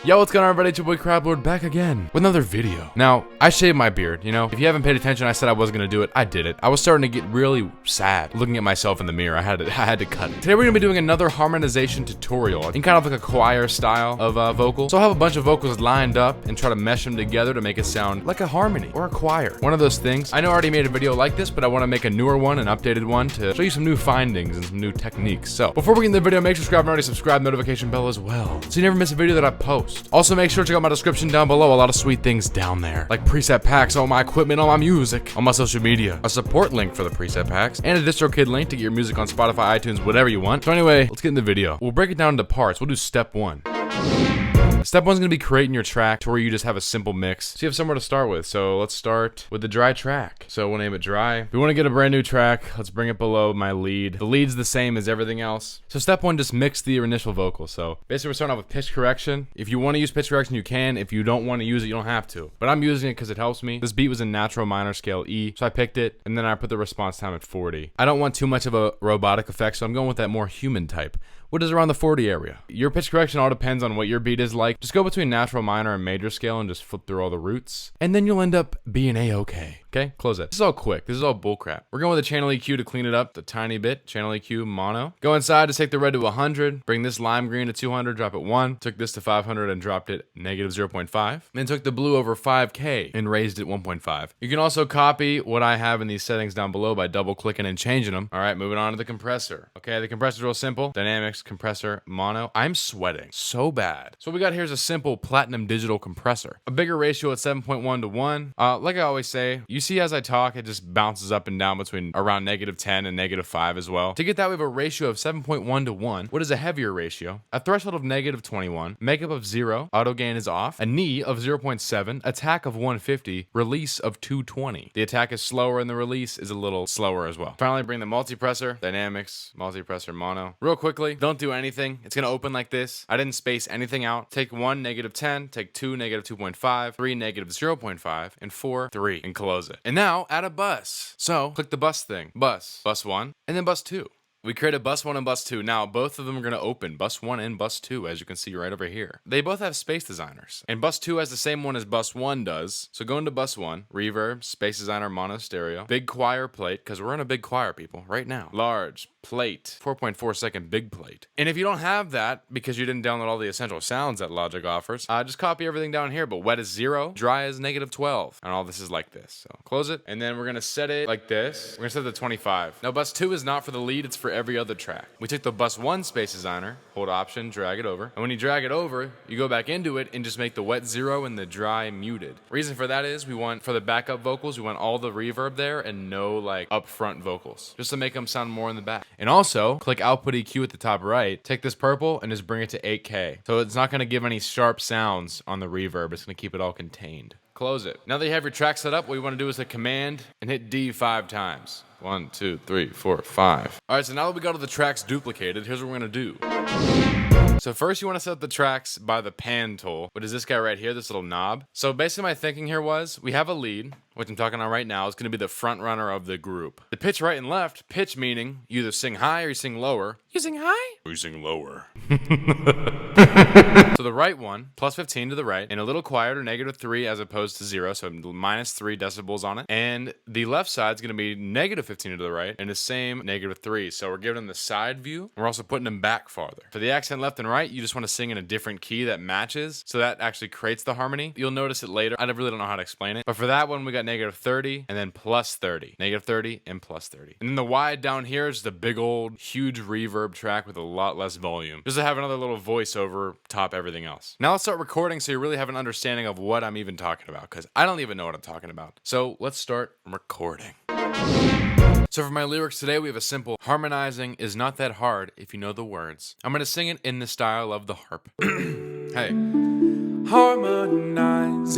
Yo, what's going on, everybody? It's your boy CrabLord back again with another video. Now, I shaved my beard, you know? If you haven't paid attention, I said I wasn't gonna do it. I did it. I was starting to get really sad looking at myself in the mirror. I had to cut it. Today we're gonna be doing another harmonization tutorial in kind of like a choir style of vocal. So I'll have a bunch of vocals lined up and try to mesh them together to make it sound like a harmony or a choir. One of those things. I know I already made a video like this, but I want to make a newer one, an updated one, to show you some new findings and some new techniques. So before we get in the video, make sure to subscribe and already subscribe, notification bell as well, so you never miss a video that I post. Also, make sure to check out my description down below. A lot of sweet things down there, like preset packs, all my equipment, all my music, all my social media, a support link for the preset packs, and a DistroKid link to get your music on Spotify, iTunes, whatever you want. So anyway, let's get in the video. We'll break it down into parts. We'll do step one. Step one's gonna be creating your track to where you just have a simple mix, so you have somewhere to start with. So let's start with the dry track. So we'll name it dry. If we want to get a brand new track, let's bring it below my lead. The lead's the same as everything else. So step one, just mix the initial vocal. So basically we're starting off with pitch correction. If you want to use pitch correction, you can. If you don't want to use it, you don't have to. But I'm using it because it helps me. This beat was in natural minor scale E, so I picked it, and then I put the response time at 40. I don't want too much of a robotic effect, so I'm going with that more human type, which is around the 40 area. Your pitch correction all depends on what your beat is like. Just go between natural, minor, and major scale and just flip through all the roots, and then you'll end up being A-okay. Okay, close it. This is all quick. This is all bullcrap. We're going with a channel EQ to clean it up a tiny bit. Channel EQ mono. Go inside to take the red to 100. Bring this lime green to 200. Drop it 1. Took this to 500 and dropped it negative 0.5. Then took the blue over 5K and raised it 1.5. You can also copy what I have in these settings down below by double clicking and changing them. All right, moving on to the compressor. Okay, the compressor's real simple. Dynamics, compressor, mono. I'm sweating so bad. So what we got here is a simple platinum digital compressor. A bigger ratio at 7.1 to 1. Like I always say, you see as I talk, it just bounces up and down between around -10 and -5 as well. To get that, we have a ratio of 7.1 to 1. What is a heavier ratio? A threshold of -21, makeup of 0, auto gain is off, a knee of 0.7, attack of 150, release of 220. The attack is slower and the release is a little slower as well. Finally, bring the multipressor, dynamics, multipressor mono. Real quickly, don't do anything. It's gonna open like this. I didn't space anything out. Take 1, -10, take 2, -2.5, 3, -0.5, and 4, 3, and close it. And now add a bus. So click the bus thing. Bus 1, and then bus 2. We created bus 1 and bus 2. Now, both of them are going to open, bus 1 and bus 2, as you can see right over here. They both have space designers, and bus 2 has the same one as bus 1 does. So go into bus 1, reverb, space designer, mono stereo, big choir plate, because we're in a big choir, people, right now. Large plate, 4.4 second big plate. And if you don't have that, because you didn't download all the essential sounds that Logic offers, just copy everything down here, but wet is 0, dry is -12, and all this is like this. So close it, and then we're going to set it like this. We're going to set it to 25. Now, bus 2 is not for the lead, it's for every other track. We took the bus 1 space designer, hold option, drag it over, and when you drag it over, you go back into it and just make the wet 0 and the dry muted. Reason for that is we want, for the backup vocals, we want all the reverb there and no like upfront vocals, just to make them sound more in the back. And also, click output EQ at the top right, take this purple and just bring it to 8K. So it's not going to give any sharp sounds on the reverb, it's going to keep it all contained. Close it. Now that you have your track set up, what you want to do is hit command and hit D 5 times. 1, 2, 3, 4, 5. All right, so now that we got all the tracks duplicated, here's what we're going to do. So first you want to set up the tracks by the pan tool, which is this guy right here, this little knob. So basically my thinking here was, we have a lead, which I'm talking on right now, is going to be the front runner of the group. The pitch right and left, pitch meaning you either sing high or you sing lower. You sing high? Or you sing lower. So the right one, plus 15 to the right, and a little quieter, -3 as opposed to 0, so -3 decibels on it. And the left side's going to be -15 to the right, and the same -3. So we're giving them the side view. We're also putting them back farther. For the accent left and right, you just want to sing in a different key that matches, so that actually creates the harmony. You'll notice it later. I really don't know how to explain it. But for that one, we got -30 and then +30. -30 and +30. And then the wide down here is the big old huge reverb track with a lot less volume, just to have another little voice over top everything else. Now let's start recording so you really have an understanding of what I'm even talking about, because I don't even know what I'm talking about. So let's start recording. So for my lyrics today, we have a simple: harmonizing is not that hard if you know the words. I'm going to sing it in the style of the harp. Hey. Harmonizing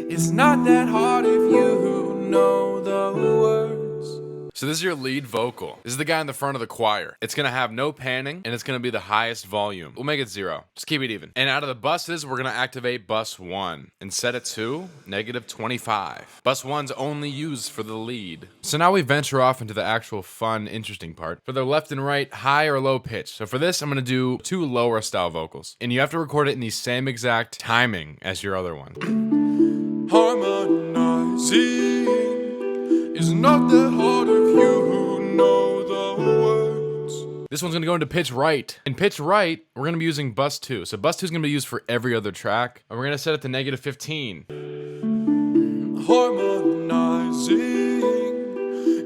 is not that hard if you know the words. So So this is your lead vocal. This is the guy in the front of the choir. It's gonna have no panning, and it's gonna be the highest volume. We'll make it 0. Just keep it even. And out of the buses, we're gonna activate bus 1 and set it to -25. Bus 1's only used for the lead. So now we venture off into the actual fun, interesting part. For the left and right, high or low pitch. So for this, I'm gonna do 2 lower style vocals. And you have to record it in the same exact timing as your other one. Harmonizing is not that hard if you know the words. This one's gonna go into pitch right. In pitch right, we're gonna be using bus 2. So bus 2 is gonna be used for every other track. And we're gonna set it to -15. Harmonizing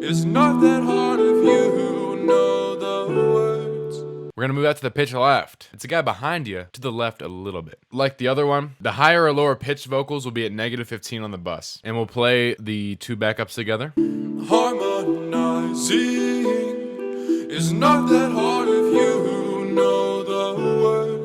is not that hard if you know the words. We're gonna move out to the pitch left. It's a guy behind you, to the left a little bit. Like the other one, the higher or lower pitched vocals will be at -15 on the bus. And we'll play the 2 backups together. Harmonizing is not that hard if you know the words.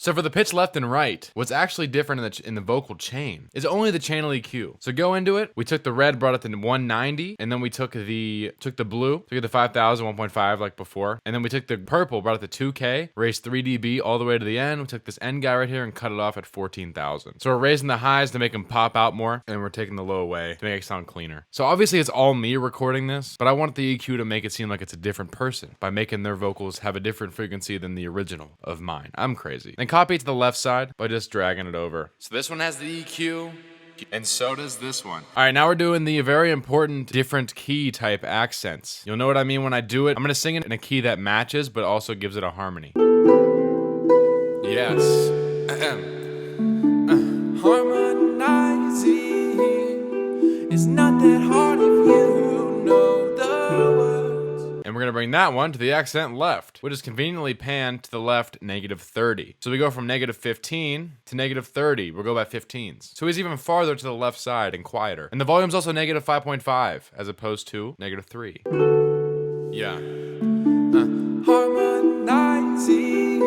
So for the pitch left and right, what's actually different in the vocal chain is only the channel EQ. So go into it. We took the red, brought it to 190, and then we took the blue, took it to 5,000, 1.5 like before, and then we took the purple, brought it to 2K, raised 3 dB all the way to the end. We took this end guy right here and cut it off at 14,000. So we're raising the highs to make them pop out more, and we're taking the low away to make it sound cleaner. So obviously it's all me recording this, but I want the EQ to make it seem like it's a different person by making their vocals have a different frequency than the original of mine. I'm crazy. Then copy it to the left side by just dragging it over. So this one has the EQ, and so does this one. All right, now we're doing the very important different key type accents. You'll know what I mean when I do it. I'm gonna sing it in a key that matches, but also gives it a harmony. Yes. Harmonizing is not that hard if you know the words. And we're gonna bring that one to the accent left, which is conveniently panned to the left -30. So we go from -15 to -30. We'll go by 15s. So he's even farther to the left side and quieter. And the volume's also -5.5 as opposed to -3. Yeah. Harmonizing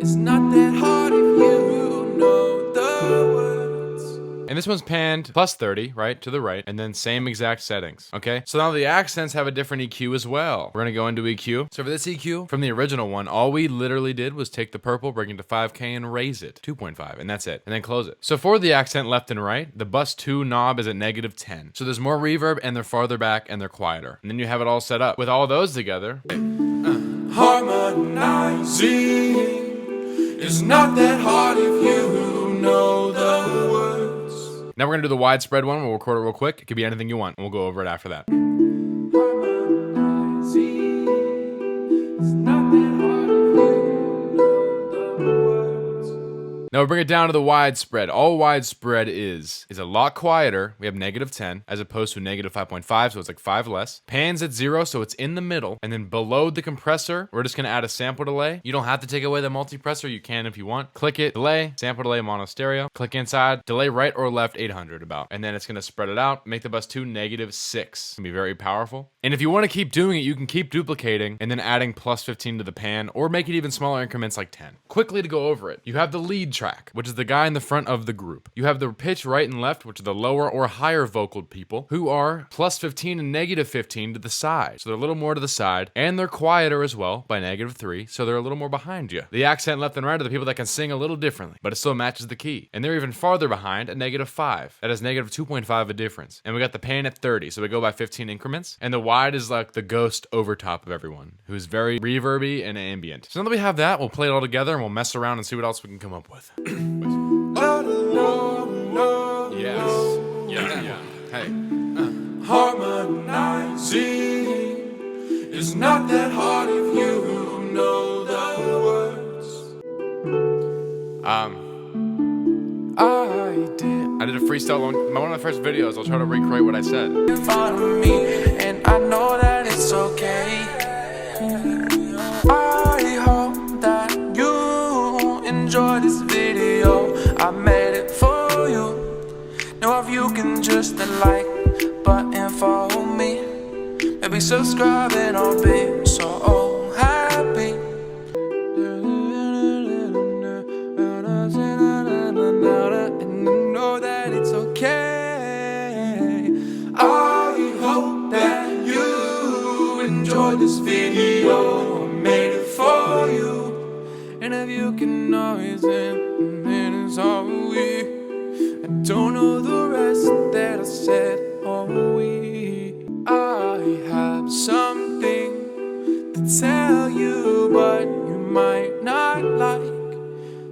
is not that hard if you know the words. And this one's panned +30, right, to the right, and then same exact settings, okay? So now the accents have a different EQ as well. We're gonna go into EQ. So for this EQ, from the original one, all we literally did was take the purple, bring it to 5K, and raise it, 2.5, and that's it, and then close it. So for the accent left and right, the bus 2 knob is at -10. So there's more reverb, and they're farther back, and they're quieter. And then you have it all set up. With all those together, harmonizing is not that hard if you know the words. Now we're gonna do the widespread one. We'll record it real quick. It could be anything you want, and we'll go over it after that. Harmonizing is not that hard if you know the words. Now we bring it down to the widespread. All widespread is a lot quieter. We have -10 as opposed to -5.5, so it's like 5 less. Pans at 0, so it's in the middle. And then below the compressor, we're just gonna add a sample delay. You don't have to take away the multipressor. You can if you want. Click it, delay, sample delay, mono stereo. Click inside, delay right or left 800 about. And then it's gonna spread it out, make the bus 2 -6. It can be very powerful. And if you wanna keep doing it, you can keep duplicating and then adding +15 to the pan, or make it even smaller increments like 10. Quickly to go over it, you have the lead track, which is the guy in the front of the group. You have the pitch right and left, which are the lower or higher vocal people, who are +15 and -15 to the side. So they're a little more to the side, and they're quieter as well by -3, so they're a little more behind you. The accent left and right are the people that can sing a little differently, but it still matches the key. And they're even farther behind at -5. That is -2.5 a difference. And we got the pan at 30, so we go by 15 increments. And the wide is like the ghost over top of everyone, who's very reverby and ambient. So now that we have that, we'll play it all together and we'll mess around and see what else we can come up with. Yes. Yeah. Hey. Harmonizing is not that hard if you know the words. I did a freestyle on one of my first videos. I'll try to recreate what I said. In front of me, and I know that it's okay. I hope that you enjoy this video. I made it for you. Now if you can just the like button for me, maybe subscribe and I'll be so happy. And know that it's okay. I hope that you harmonizing, and it's all we. I don't know the rest that I said, oh we. I have something to tell you, but you might not like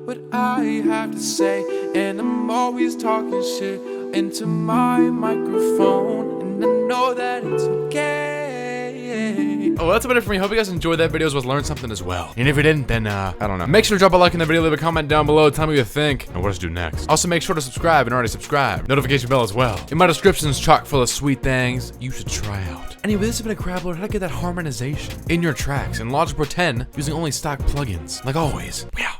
what I have to say. And I'm always talking shit into my microphone, and I know that it's okay. Oh, well, that's about it for me. Hope you guys enjoyed that video as well as learned something as well. And if you didn't, then I don't know. Make sure to drop a like in the video, leave a comment down below, tell me what you think, and what to do next. Also, make sure to subscribe and already subscribe. Notification bell as well. In my description is chock full of sweet things you should try out. Anyway, this has been a CrabLord, how to get that harmonization in your tracks in Logic Pro 10 using only stock plugins. Like always, we out.